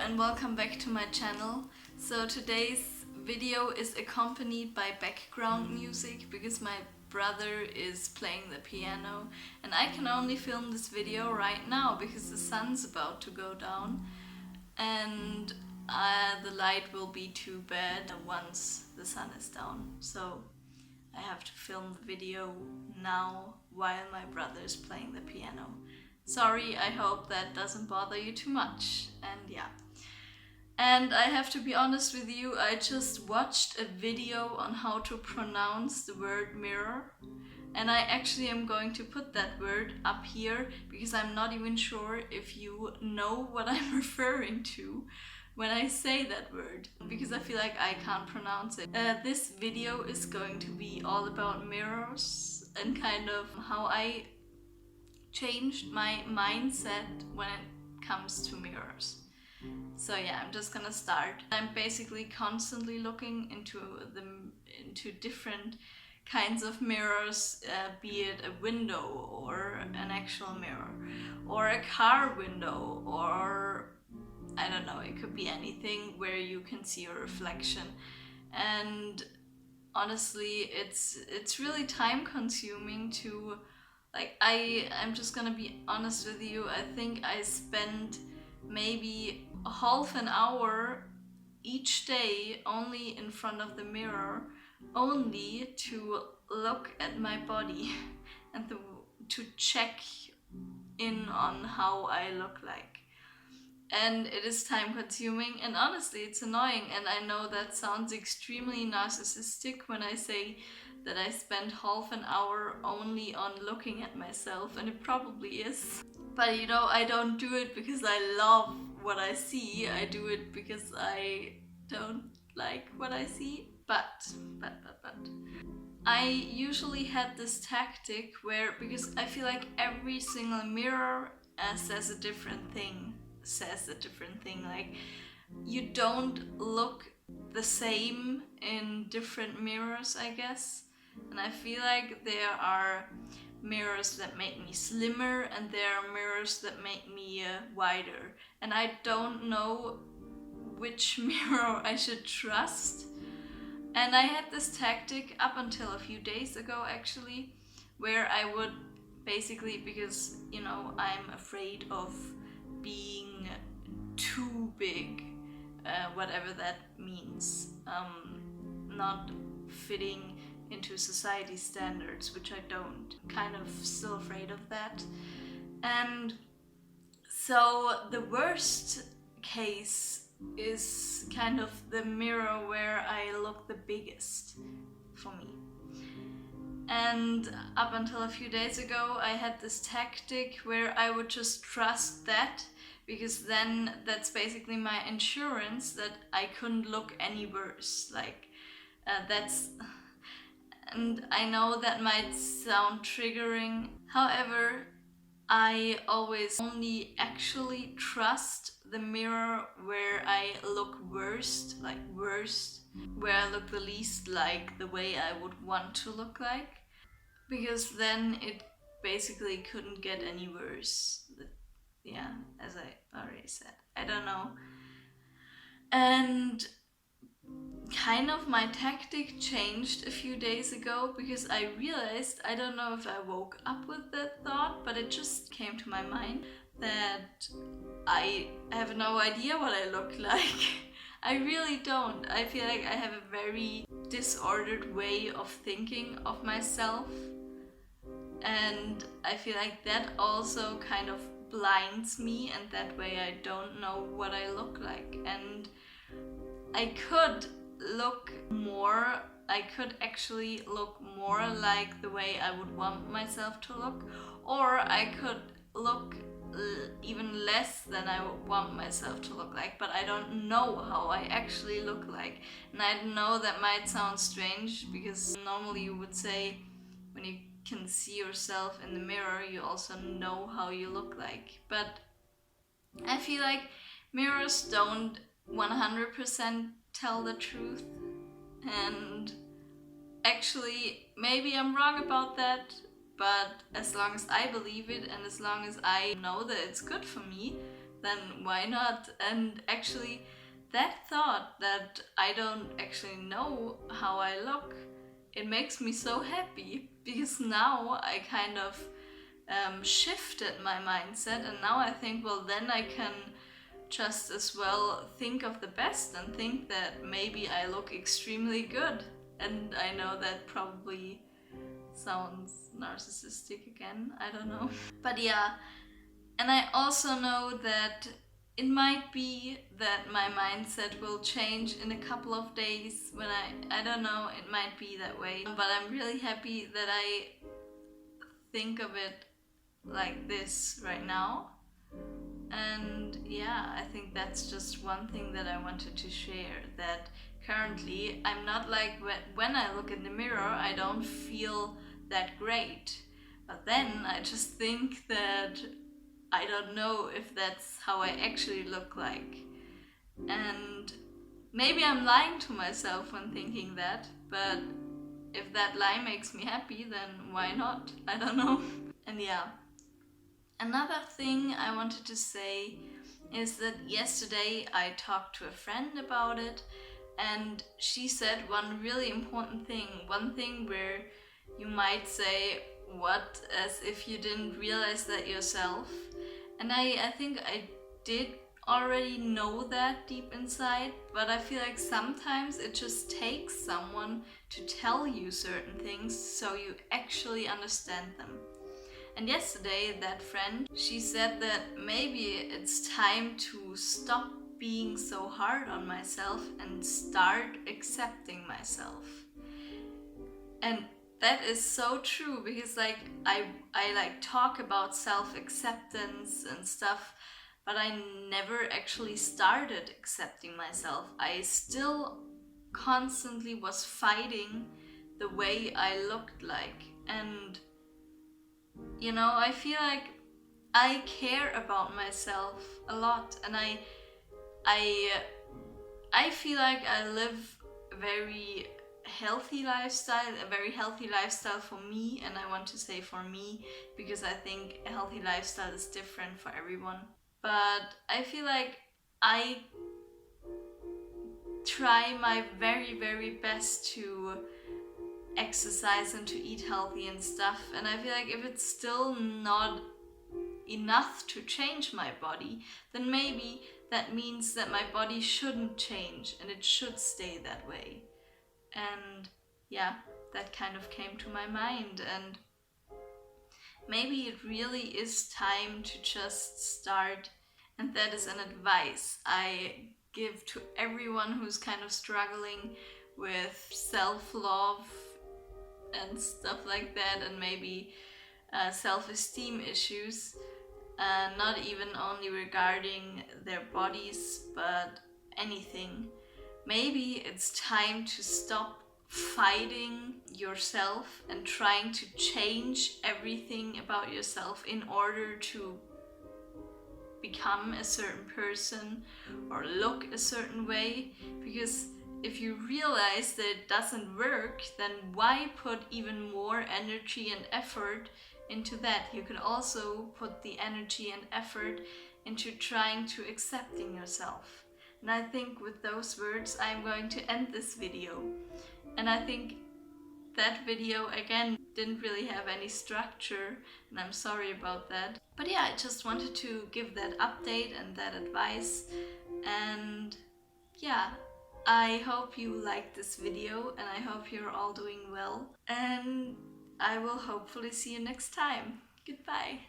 and welcome back to my channel. So today's video is accompanied by background music because my brother is playing the piano and I can only film this video right now because the sun's about to go down and the light will be too bad once the sun is down. So I have to film the video now while my brother is playing the piano. Sorry, I hope that doesn't bother you too much. And yeah. And I have to be honest with you, I just watched a video on how to pronounce the word mirror. And I actually am going to put that word up here because I'm not even sure if you know what I'm referring to when I say that word, because I feel like I can't pronounce it. This video is going to be all about mirrors and kind of how I changed my mindset when it comes to mirrors. So yeah, I'm just gonna start. I'm basically constantly looking into different kinds of mirrors, be it a window or an actual mirror or a car window, or I don't know, it could be anything where you can see your reflection. And honestly, it's really time consuming to I'm just gonna be honest with you, I think I spend maybe half an hour each day only in front of the mirror, only to look at my body and to check in on how I look like. And it is time consuming and honestly it's annoying, and I know that sounds extremely narcissistic when I say that I spend half an hour only on looking at myself, and it probably is. But you know, I don't do it because I love what I see, I do it because I don't like what I see. But I usually had this tactic where, because I feel like every single mirror says a different thing, like you don't look the same in different mirrors, I guess. And I feel like there are mirrors that make me slimmer and there are mirrors that make me wider, and I don't know which mirror I should trust. And I had this tactic up until a few days ago actually, where I would basically, because you know I'm afraid of being too big, whatever that means, not fitting into society standards, which I don't, kind of still afraid of that. And so the worst case is kind of the mirror where I look the biggest for me. And up until a few days ago I had this tactic where I would just trust that, because then that's basically my insurance that I couldn't look any worse. And I know that might sound triggering. However, I always only actually trust the mirror where I look worst, where I look the least like the way I would want to look like, because then it basically couldn't get any worse. Yeah, as I already said, I don't know. And kind of my tactic changed a few days ago because I realized, I don't know if I woke up with that thought, but it just came to my mind that I have no idea what I look like. I really don't. I feel like I have a very disordered way of thinking of myself, and I feel like that also kind of blinds me, and that way I don't know what I look like. And I could actually look more like the way I would want myself to look, or I could look even less than I would want myself to look like, but I don't know how I actually look like. And I know that might sound strange, because normally you would say when you can see yourself in the mirror you also know how you look like, but I feel like mirrors don't 100% tell the truth. And actually maybe I'm wrong about that, but as long as I believe it and as long as I know that it's good for me, then why not? And actually, that thought that I don't actually know how I look, it makes me so happy, because now I kind of shifted my mindset, and now I think, well, then I can just as well think of the best and think that maybe I look extremely good. And I know that probably sounds narcissistic again, I don't know. But yeah, and I also know that it might be that my mindset will change in a couple of days when I don't know, it might be that way. But I'm really happy that I think of it like this right now. And yeah, I think that's just one thing that I wanted to share, that currently I'm not like, when I look in the mirror, I don't feel that great. But then I just think that I don't know if that's how I actually look like. And maybe I'm lying to myself when thinking that, but if that lie makes me happy, then why not? I don't know. And yeah. Another thing I wanted to say is that yesterday I talked to a friend about it, and she said one really important thing, one thing where you might say, what, as if you didn't realize that yourself. And I think I did already know that deep inside, but I feel like sometimes it just takes someone to tell you certain things so you actually understand them. And yesterday, that friend, she said that maybe it's time to stop being so hard on myself and start accepting myself. And that is so true, because like I like talk about self-acceptance and stuff, but I never actually started accepting myself. I still constantly was fighting the way I looked like. And you know, I feel like I care about myself a lot, and I feel like I live a very healthy lifestyle, for me, and I want to say for me, because I think a healthy lifestyle is different for everyone. But I feel like I try my very, very best to exercise and to eat healthy and stuff, and I feel like if it's still not enough to change my body, then maybe that means that my body shouldn't change and it should stay that way. And yeah, that kind of came to my mind, and maybe it really is time to just start. And that is an advice I give to everyone who's kind of struggling with self-love and stuff like that, and maybe self-esteem issues, not even only regarding their bodies, but anything. Maybe it's time to stop fighting yourself and trying to change everything about yourself in order to become a certain person or look a certain way, because if you realize that it doesn't work, then why put even more energy and effort into that? You could also put the energy and effort into trying to accepting yourself. And I think with those words I'm going to end this video. And I think that video again didn't really have any structure, and I'm sorry about that. But yeah, I just wanted to give that update and that advice. And yeah, I hope you liked this video, and I hope you're all doing well. And I will hopefully see you next time. Goodbye.